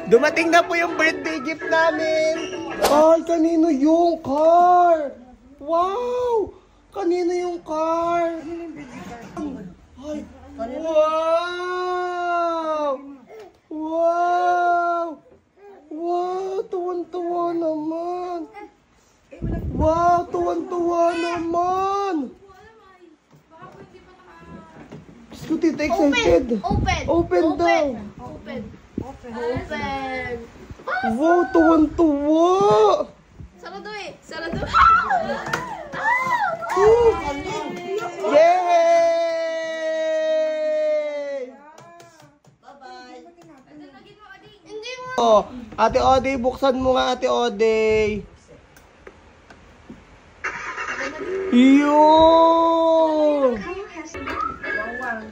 Dumating na po yung birthday gift namin. Ay, kanino yung car? Wow! Kanino yung car? Ay, wow! Wow! Wow! Tuwan-tuwa naman. Wow! Tuwan-tuwa naman. Tita, excited. Open daw. Open. Wow, tuwan-tuwa. Sarado eh. Sarado. Yay! Bye-bye. Hindi mo. Oh, Ate Oday, buksan mo nga, Ate Oday. Yun!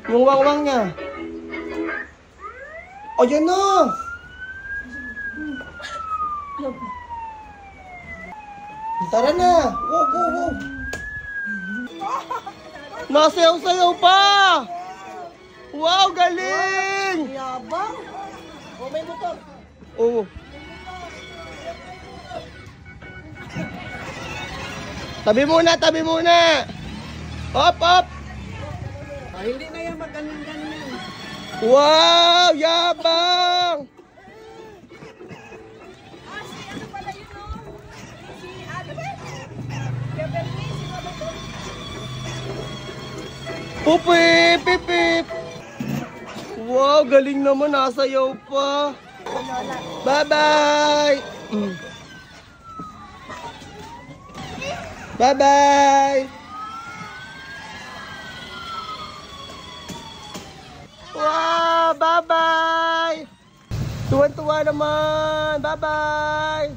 Yung wangwang niya. O, yan na! Tara na! Wow, wow, wow! Nasayaw-sayaw pa! Wow, galing! Yabang. Oh, may motor. Oo. Tabi muna, tabi muna! Hop, hop! Hindi na yan magaling-galing. Wow! Yabang! Ano pala yun, no? Si ano ba? Beverly, si Mama to. Pupip! Pipip! Wow! Galing naman! Nasayaw pa! Bye-bye! Bye-bye! Wow! Bye-bye! Tuwan-tuwa naman! Bye-bye!